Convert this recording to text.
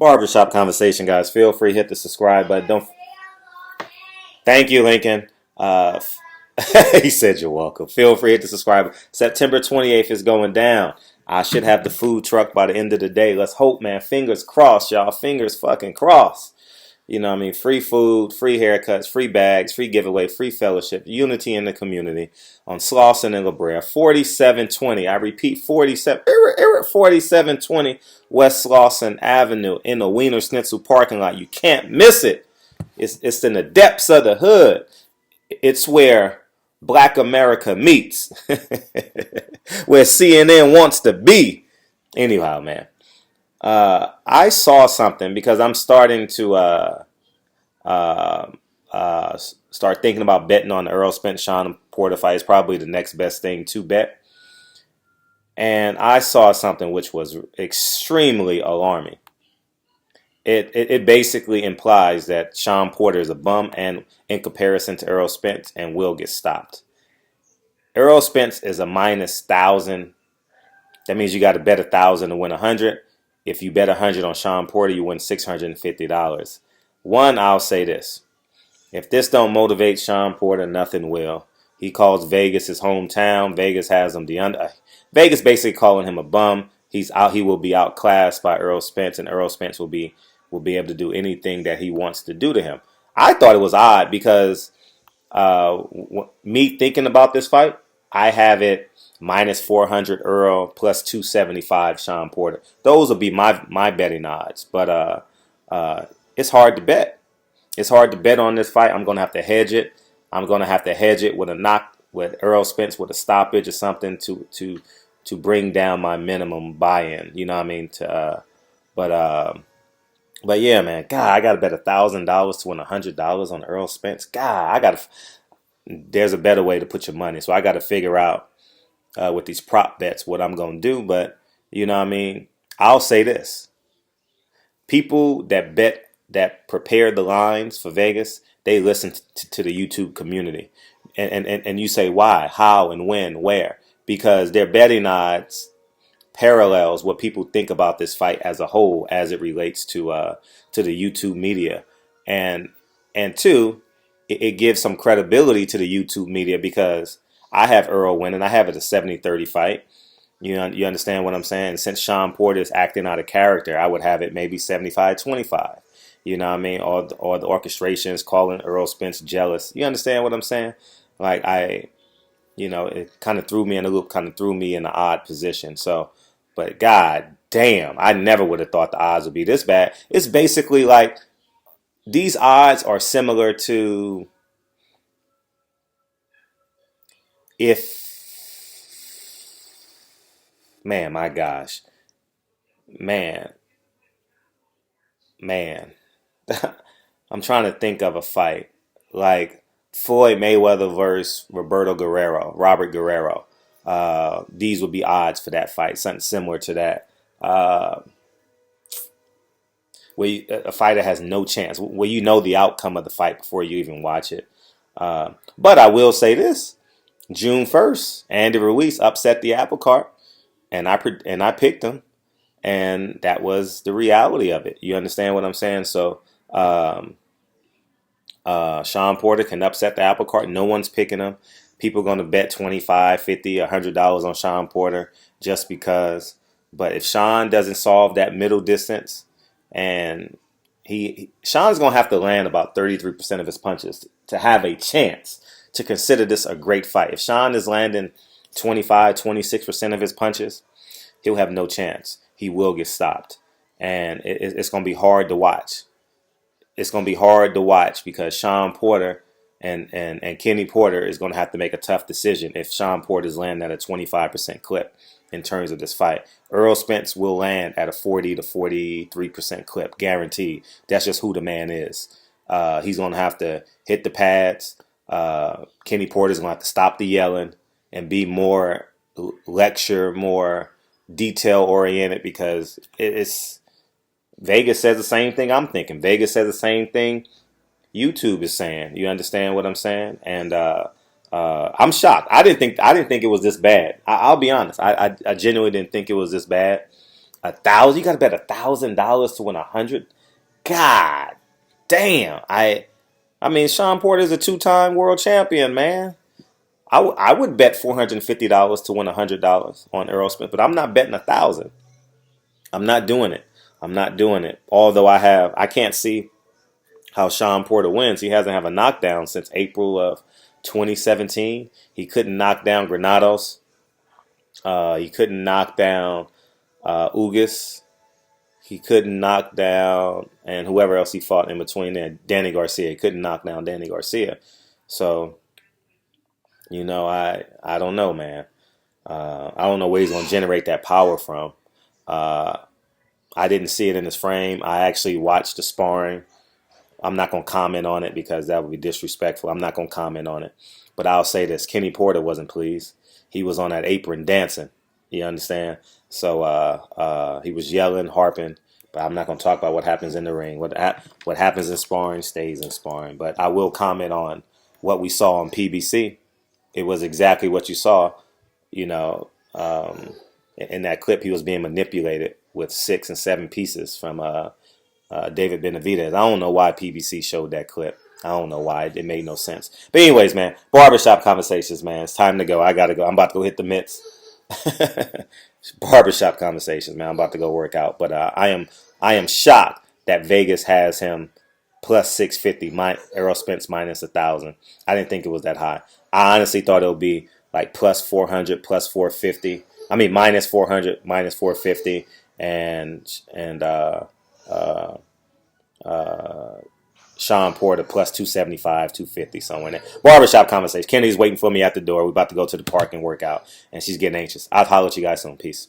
Barbershop conversation, guys. Feel free to hit the subscribe button. Don't. Thank you, Lincoln. He said you're welcome. Feel free to hit the subscribe. September 28th is going down. I should have the food truck by the end of the day. Let's hope, man. Fingers crossed, y'all. Fingers fucking crossed. You know what I mean? Free food, free haircuts, free bags, free giveaway, free fellowship, unity in the community on Slauson and La Brea. 4720. I repeat, 4720 West Slauson Avenue in the Wiener Schnitzel parking lot. You can't miss it. It's in the depths of the hood. It's where Black America meets. Where CNN wants to be. Anyhow, man. I saw something because I'm starting to start thinking about betting on the Errol Spence Shawn Porter fight. It's probably the next best thing to bet. And I saw something which was extremely alarming. It basically implies that Shawn Porter is a bum and in comparison to Errol Spence and will get stopped. Errol Spence is a minus 1,000. That means you got to bet 1,000 to win 100. If you bet 100 on Shawn Porter, you win $650. One, I'll say this. If this don't motivate Shawn Porter, nothing will. He calls Vegas his hometown. Vegas has him Vegas basically calling him a bum. He's out. He will be outclassed by Errol Spence, and Errol Spence will be able to do anything that he wants to do to him. I thought it was odd because me thinking about this fight, I have it minus 400 Errol plus 275 Shawn Porter. Those will be my betting odds. But it's hard to bet. It's hard to bet on this fight. I'm gonna have to hedge it. I'm gonna have to hedge it with a knock with Errol Spence with a stoppage or something to bring down my minimum buy-in. You know what I mean? But yeah, man. God, I gotta bet $1,000 to win $100 on Errol Spence. God, there's a better way to put your money. So I got to figure out with these prop bets what I'm going to do. But, you know what I mean? I'll say this. People that prepare the lines for Vegas, they listen to the YouTube community. And you say why, how, and when, where. Because their betting odds parallels what people think about this fight as a whole as it relates to the YouTube media. And two, it gives some credibility to the YouTube media because I have Errol winning. I have it a 70-30 fight. You understand what I'm saying? Since Shawn Porter is acting out of character, I would have it maybe 75-25. You know what I mean? Or the orchestrations calling Errol Spence jealous. You understand what I'm saying? Like it kind of threw me in a loop, kind of threw me in an odd position. So, but god damn, I never would have thought the odds would be this bad. It's basically like these odds are similar to my gosh, man. I'm trying to think of a fight like Floyd Mayweather versus Robert Guerrero. These would be odds for that fight, something similar to that. Where a fighter has no chance, where you know the outcome of the fight before you even watch it. But I will say this: June 1st, Andy Ruiz upset the apple cart, and I picked him, and that was the reality of it. You understand what I'm saying? So Shawn Porter can upset the apple cart. No one's picking him. People are going to bet $25, $50, $100 on Shawn Porter just because. But if Shawn doesn't solve that middle distance, and Shawn's going to have to land about 33% of his punches to have a chance to consider this a great fight. If Shawn is landing 25, 26% of his punches, he'll have no chance. He will get stopped. And it's going to be hard to watch. It's going to be hard to watch because Shawn Porter and Kenny Porter is going to have to make a tough decision if Shawn Porter's landing at a 25% clip in terms of this fight. Errol Spence will land at a 40 to 43% clip, guaranteed. That's just who the man is. He's going to have to hit the pads. Kenny Porter's going to have to stop the yelling and be more more detail-oriented because it's Vegas says the same thing I'm thinking. Vegas says the same thing YouTube is saying. You understand what I'm saying? And I'm shocked. I didn't think it was this bad. I'll be honest. I genuinely didn't think it was this bad. 1,000? You got to bet $1,000 to win 100? God damn! I mean, Shawn Porter is a two-time world champion, man. I would bet $450 to win $100 on Errol Spence, but I'm not betting 1,000. I'm not doing it. I'm not doing it. Although I can't see how Shawn Porter wins. He hasn't had a knockdown since April of 2017. He couldn't knock down Granados. He couldn't knock down Ugas. He couldn't knock down, and whoever else he fought in between there, Danny Garcia. He couldn't knock down Danny Garcia. So, I don't know, man. I don't know where he's going to generate that power from. Uh, I didn't see it in his frame. I actually watched the sparring. I'm not going to comment on it because that would be disrespectful. I'm not going to comment on it. But I'll say this. Kenny Porter wasn't pleased. He was on that apron dancing. You understand? So he was yelling, harping. But I'm not going to talk about what happens in the ring. What happens in sparring stays in sparring. But I will comment on what we saw on PBC. It was exactly what you saw. You know, in that clip, he was being manipulated with 6 and 7 pieces from David Benavidez. I don't know why PBC showed that clip. I don't know why. It made no sense. But anyways, man, barbershop conversations, man. It's time to go. I got to go. I'm about to go hit the mitts. Barbershop conversations, man. I'm about to go work out. But I am shocked that Vegas has him plus 650, Errol Spence minus 1,000. I didn't think it was that high. I honestly thought it would be like plus 400, plus 450. I mean, minus 400, minus 450, and Shawn Porter plus 275, 250, somewhere in there. Barbershop conversation. Kennedy's waiting for me at the door. We're about to go to the park and work out, and she's getting anxious. I'll holler at you guys soon. Peace.